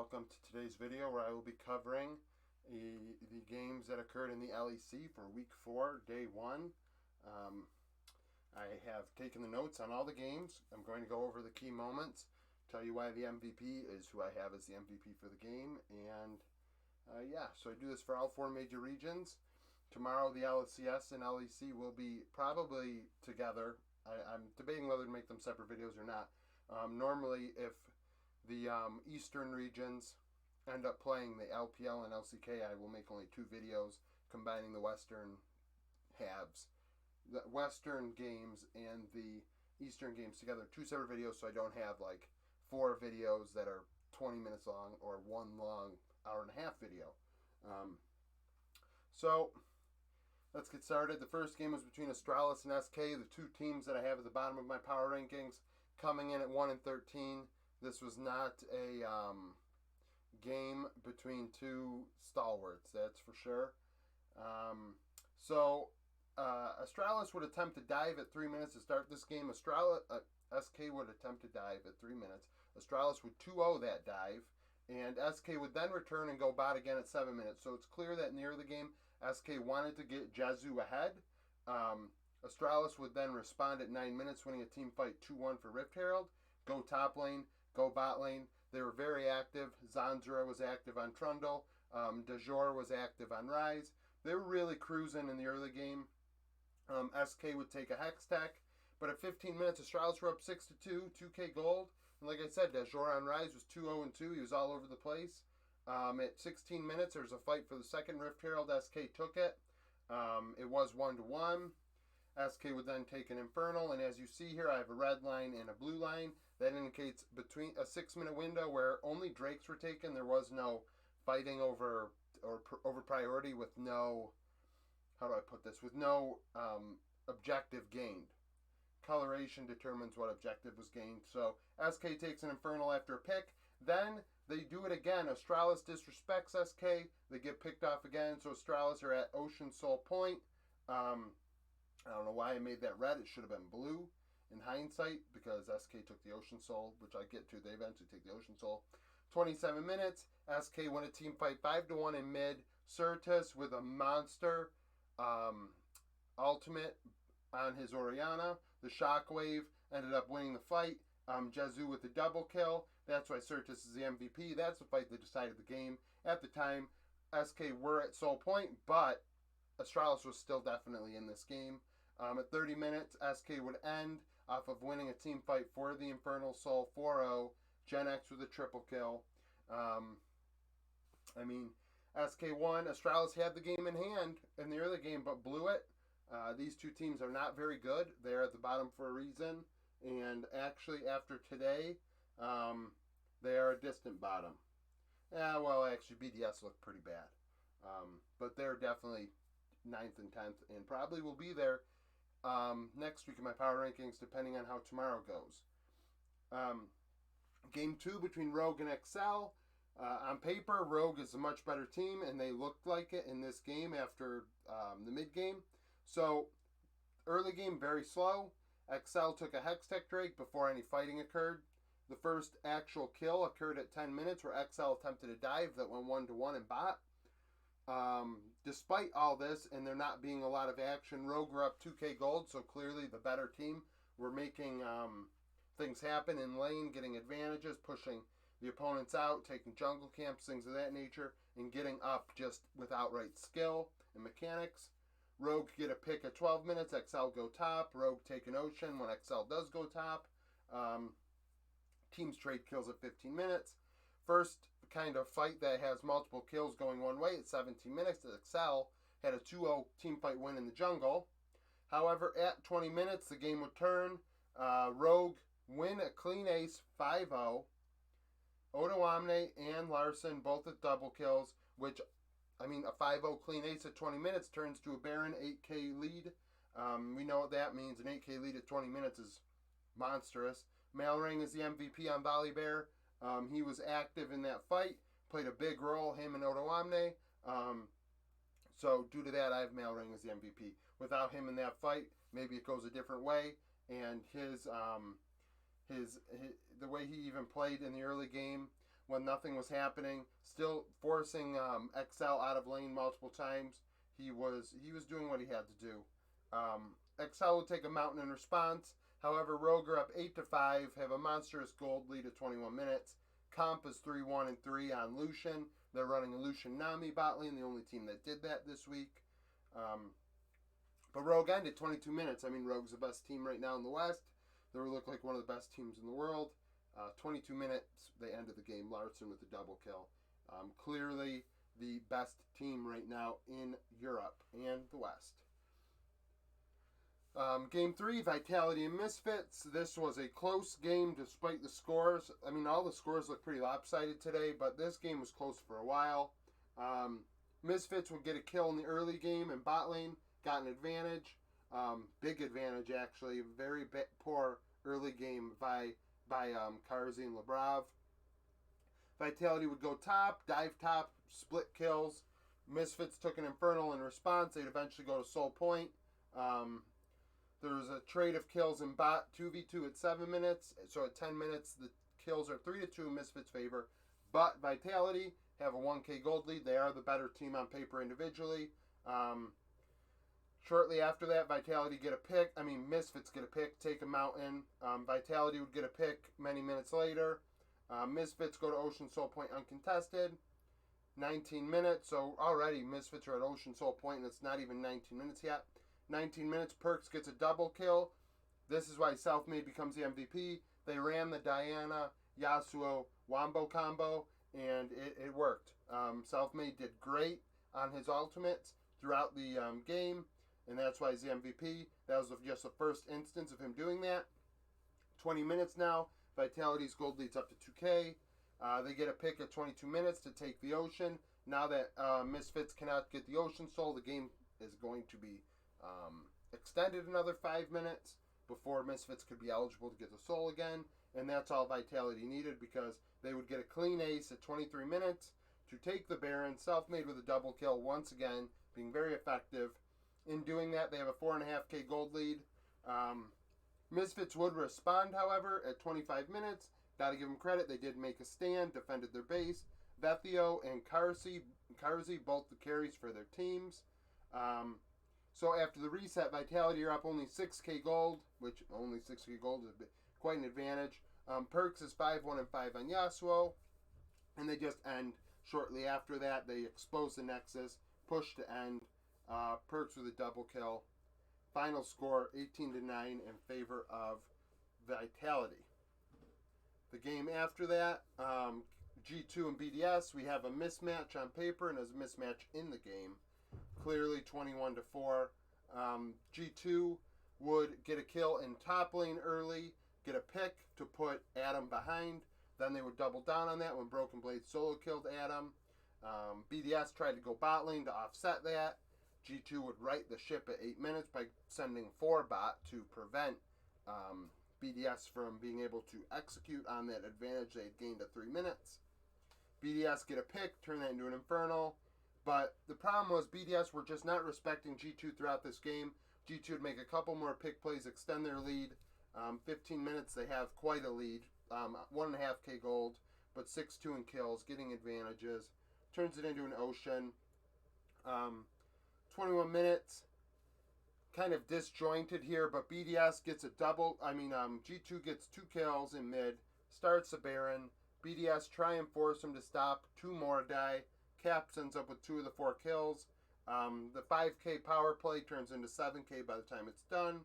welcome to today's video where I will be covering the games that occurred in the LEC for week 4, day 1. I have taken the notes on all the games. I'm going to go over the key moments, tell you why the MVP is who I have as the MVP for the game, and so I do this for all 4 major regions. Tomorrow the LCS and LEC will be probably together. I'm debating whether to make them separate videos or not. Normally, if the eastern regions end up playing the LPL and LCK, I will make only 2 videos combining the western halves. The western games and the eastern games together, 2 separate videos, so I don't have like 4 videos that are 20 minutes long or 1 long hour-and-a-half video. So let's get started. The first game was between Astralis and SK, the 2 teams that I have at the bottom of my power rankings, coming in at 1-13. This was not a game between 2 stalwarts, that's for sure. Astralis would attempt to dive at 3 minutes to start this game. SK would attempt to dive at 3 minutes. Astralis would 2-0 that dive, and SK would then return and go bot again at 7 minutes. So it's clear that near the game, SK wanted to get Jezu ahead. Astralis would then respond at 9 minutes, winning a team fight 2-1 for Rift Herald. Go top lane, go bot lane. They were very active. Zanzura was active on Trundle. Dejor was active on Ryze. They were really cruising in the early game. SK would take a Hex Tech, but at 15 minutes, Astralis were up 6-2, 2k gold. And like I said, Dejor on Ryze was 2-0-2. He was all over the place. At 16 minutes, there was a fight for the second Rift Herald. SK took it. It was 1-1. SK would then take an Infernal, and as you see here, I have a red line and a blue line. That indicates between a 6-minute window where only Drakes were taken. There was no fighting over priority with no, how do I put this, with no objective gained. Coloration determines what objective was gained. So SK takes an Infernal after a pick. Then they do it again. Astralis disrespects SK. They get picked off again. So Astralis are at Ocean Soul Point. I don't know why I made that red. It should have been blue in hindsight because SK took the Ocean Soul, which I get to. They eventually take the Ocean Soul. 27 minutes. SK won a team fight 5-1 in mid. Certus with a monster ultimate on his Orianna. The Shockwave ended up winning the fight. Jezu with the double kill. That's why Certus is the MVP. That's the fight that decided the game. At the time, SK were at Soul Point, but Astralis was still definitely in this game. At 30 minutes, SK would end off of winning a team fight for the Infernal Soul 4-0. Gen X with a triple kill. SK won. Astralis had the game in hand in the early game, but blew it. These 2 teams are not very good. They're at the bottom for a reason. And actually, after today, they are a distant bottom. Actually, BDS looked pretty bad. But they're definitely 9th and 10th, and probably will be there next week in my power rankings, depending on how tomorrow goes. Game 2 between Rogue and Excel. On paper, Rogue is a much better team, and they looked like it in this game after the mid-game. So, early game, very slow. Excel took a Hextech Drake before any fighting occurred. The first actual kill occurred at 10 minutes, where Excel attempted a dive that went 1-1 in bot. Despite all this, and there not being a lot of action, Rogue were up 2k gold, so clearly the better team were making things happen in lane, getting advantages, pushing the opponents out, taking jungle camps, things of that nature, and getting up just with outright skill and mechanics. Rogue get a pick at 12 minutes, XL go top, Rogue take an Ocean when XL does go top. Teams trade kills at 15 minutes. First kind of fight that has multiple kills going one way at 17 minutes. XL had a 2-0 team fight win in the jungle. However, at 20 minutes, the game would turn. Rogue win a clean ace 5-0. Odoamne and Larson both at double kills, which, a 5-0 clean ace at 20 minutes turns to a Baron 8k lead. We know what that means. An 8k lead at 20 minutes is monstrous. Malring is the MVP on Volibear. He was active in that fight, played a big role, him and Odoamne. So due to that, I have Malring as the MVP. Without him in that fight, maybe it goes a different way. And the way he even played in the early game when nothing was happening, still forcing XL out of lane multiple times. He was doing what he had to do. XL would take a mountain in response. However, Rogue are up 8-5, have a monstrous gold lead at 21 minutes. Comp is 3-1-3 on Lucian. They're running a Lucian Nami bot lane, the only team that did that this week. But Rogue ended 22 minutes. I mean, Rogue's the best team right now in the West. They look like one of the best teams in the world. 22 minutes, they ended the game. Larson with a double kill. Clearly the best team right now in Europe and the West. Game 3, Vitality and Misfits. This was a close game despite the scores. I mean, all the scores look pretty lopsided today, but this game was close for a while. Misfits would get a kill in the early game in bot lane, got an advantage. Big advantage, actually. Very poor early game by Karzi and Lebrov. Vitality would go top, dive top, split kills. Misfits took an Infernal in response. They'd eventually go to Soul Point. There was a trade of kills in bot 2v2 at 7 minutes. So at 10 minutes, the kills are 3-2 in Misfits' favor. But Vitality have a 1k gold lead. They are the better team on paper individually. Shortly after that, Vitality get a pick. I mean, Misfits get a pick, take a mountain. Vitality would get a pick many minutes later. Misfits go to Ocean Soul Point uncontested. 19 minutes. So already Misfits are at Ocean Soul Point, and it's not even 19 minutes yet. 19 minutes, Perks gets a double kill. This is why Selfmade becomes the MVP. They ran the Diana, Yasuo, Wombo combo, and it worked. Selfmade did great on his ultimates throughout the game, and that's why he's the MVP. That was just the first instance of him doing that. 20 minutes now. Vitality's gold leads up to 2k. They get a pick at 22 minutes to take the Ocean. Now that Misfits cannot get the Ocean Soul, the game is going to be extended another 5 minutes before Misfits could be eligible to get the Soul again. And that's all Vitality needed, because they would get a clean ace at 23 minutes to take the Baron. Selfmade with a double kill once again, being very effective. In doing that, they have a 4.5k gold lead. Misfits would respond, however, at 25 minutes. Gotta give them credit. They did make a stand, defended their base. Vethio and Karzi, both the carries for their teams. So after the reset, Vitality are up only 6k gold, which only 6k gold is quite an advantage. Perks is 5-1-5 on Yasuo, and they just end shortly after that. They expose the Nexus, push to end. Perks with a double kill. Final score 18-9 in favor of Vitality. The game after that, G2 and BDS, we have a mismatch on paper and as a mismatch in the game. Clearly 21-4. G2 would get a kill in top lane early, get a pick to put Adam behind. Then they would double down on that when Broken Blade solo killed Adam. BDS tried to go bot lane to offset that. G2 would right the ship at 8 minutes by sending 4 bot to prevent BDS from being able to execute on that advantage they had gained at 3 minutes. BDS get a pick, turn that into an Infernal. But the problem was BDS were just not respecting G2 throughout this game. G2 would make a couple more pick plays, extend their lead. 15 minutes, they have quite a lead. 1.5k gold, but 6-2 in kills, getting advantages. Turns it into an Ocean. 21 minutes, kind of disjointed here, but BDS gets a double. G2 gets 2 kills in mid, starts the Baron. BDS try and force him to stop. 2 more die. Caps ends up with 2 of the 4 kills. The 5k power play turns into 7k by the time it's done.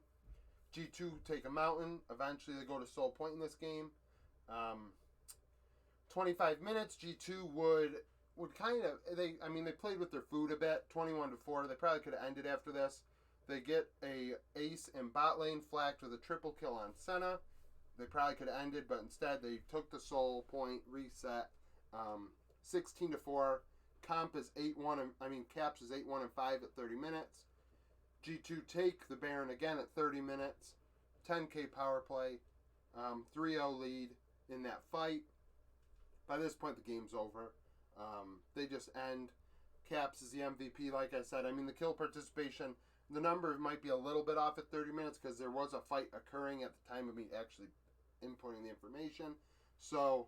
G2 take a mountain. Eventually they go to Soul Point in this game. 25 minutes, G2 would kind of, they played with their food a bit. 21-4. They probably could have ended after this. They get a ace in bot lane, flacked with a triple kill on Senna. They probably could have ended, but instead they took the Soul Point, reset. 16-4. Comp is 8-1, Caps is 8-1-5 at 30 minutes. G2 take the Baron again at 30 minutes. 10k power play. 3-0 lead in that fight. By this point, the game's over. They just end. Caps is the MVP, like I said. The kill participation, the number might be a little bit off at 30 minutes because there was a fight occurring at the time of me actually inputting the information. So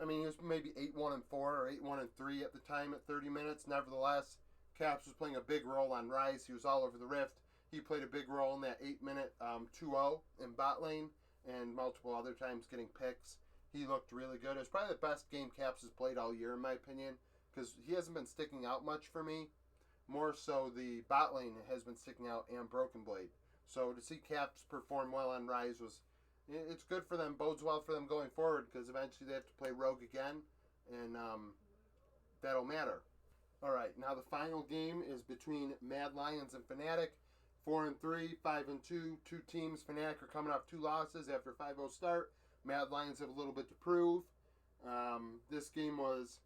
I mean, he was maybe 8-1-4 or 8-1-3 at the time at 30 minutes. Nevertheless, Caps was playing a big role on Rise. He was all over the rift. He played a big role in that 8-minute 2-0 in bot lane and multiple other times getting picks. He looked really good. It was probably the best game Caps has played all year, in my opinion, because he hasn't been sticking out much for me. More so, the bot lane has been sticking out and Broken Blade. So to see Caps perform well on Rise it's good for them, bodes well for them going forward, because eventually they have to play Rogue again, and that'll matter. All right, now the final game is between Mad Lions and Fnatic. 4-3, 5-2, two teams. Fnatic are coming off 2 losses after 5-0 start. Mad Lions have a little bit to prove. This game was,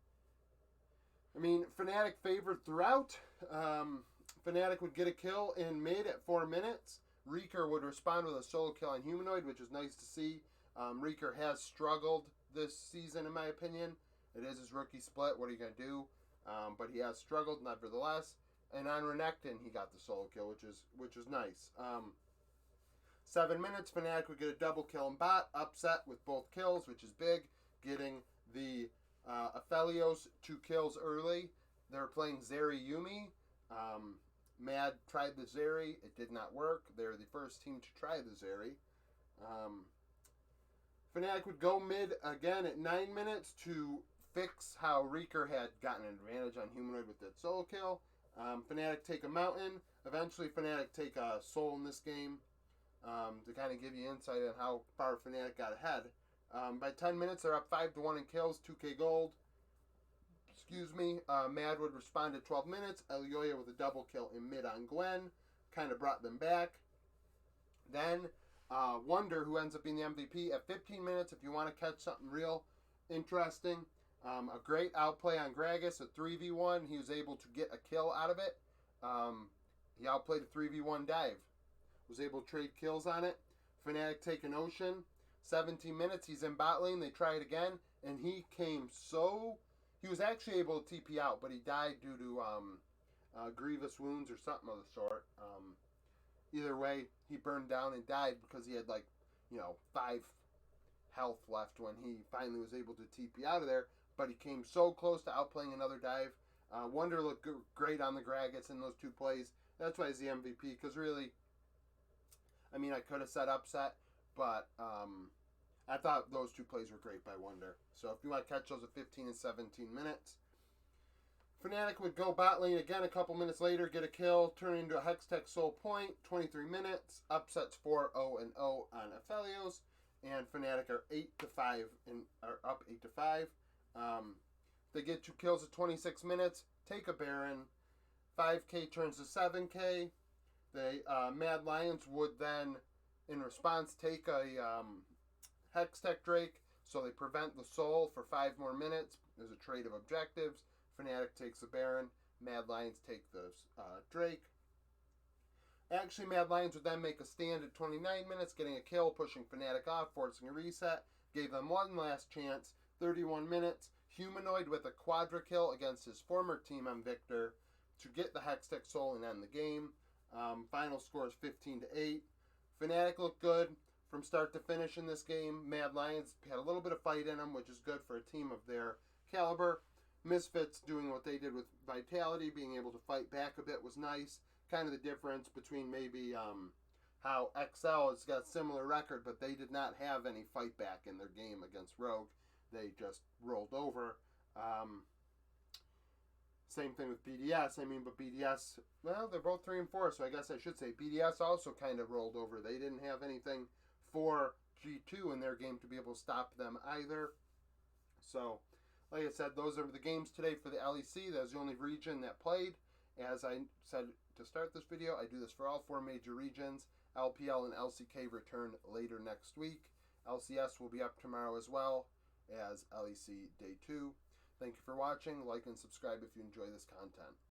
Fnatic favored throughout. Fnatic would get a kill in mid at 4 minutes. Reeker would respond with a solo kill on Humanoid, which is nice to see. Reeker has struggled this season, in my opinion. It is his rookie split. What are you going to do? But he has struggled, nevertheless. And on Renekton, he got the solo kill, which is nice. 7 minutes, Fnatic would get a double kill in bot, upset with both kills, which is big, getting the Aphelios 2 kills early. They're playing Zeri Yuumi. Mad tried the Zeri. It did not work. They're the first team to try the Zeri. Fnatic would go mid again at 9 minutes to fix how Reeker had gotten an advantage on Humanoid with that solo kill. Fnatic take a mountain. Eventually, Fnatic take a soul in this game to kind of give you insight on how far Fnatic got ahead. By 10 minutes, they're up 5-1 in kills, 2k gold. Mad would respond at 12 minutes. Elioya with a double kill in mid on Gwen. Kind of brought them back. Then Wonder, who ends up being the MVP at 15 minutes. If you want to catch something real interesting, a great outplay on Gragas, a 3v1. He was able to get a kill out of it. He outplayed a 3v1 dive. Was able to trade kills on it. Fnatic take an Ocean. 17 minutes. He's in bot lane. They try it again. And he came he was actually able to TP out, but he died due to grievous wounds or something of the sort. Either way, he burned down and died because he had 5 health left when he finally was able to TP out of there. But he came so close to outplaying another dive. Wonder looked great on the Gragas in those 2 plays. That's why he's the MVP, because really, I could have said upset, but I thought those 2 plays were great by Wonder. So if you want to catch those at 15 and 17 minutes. Fnatic would go bot lane again a couple minutes later, get a kill, turn into a Hextech Soul Point, 23 minutes, upsets 4-0-0 on Aphelios, and Fnatic are 8-5 and are up 8-5. They get 2 kills at 26 minutes, take a Baron, 5k turns to 7k. The Mad Lions would then, in response, take a Hextech Drake, so they prevent the Soul for 5 more minutes. There's a trade of objectives. Fnatic takes the Baron. Mad Lions take the Drake. Actually, Mad Lions would then make a stand at 29 minutes, getting a kill, pushing Fnatic off, forcing a reset. Gave them one last chance. 31 minutes. Humanoid with a quadra kill against his former team on Victor to get the Hextech Soul and end the game. Final score is 15-8. Fnatic looked good from start to finish in this game. Mad Lions had a little bit of fight in them, which is good for a team of their caliber. Misfits doing what they did with Vitality, being able to fight back a bit was nice. Kind of the difference between maybe how XL has got a similar record, but they did not have any fight back in their game against Rogue. They just rolled over. Same thing with BDS. But BDS, well, they're both 3 and 4, so I guess I should say BDS also kind of rolled over. They didn't have anything for G2 in their game to be able to stop them either. So, like I said, those are the games today for the LEC. That was the only region that played. As I said to start this video, I do this for all 4 major regions. LPL and LCK return later next week. LCS will be up tomorrow as well as LEC Day 2. Thank you for watching. Like and subscribe if you enjoy this content.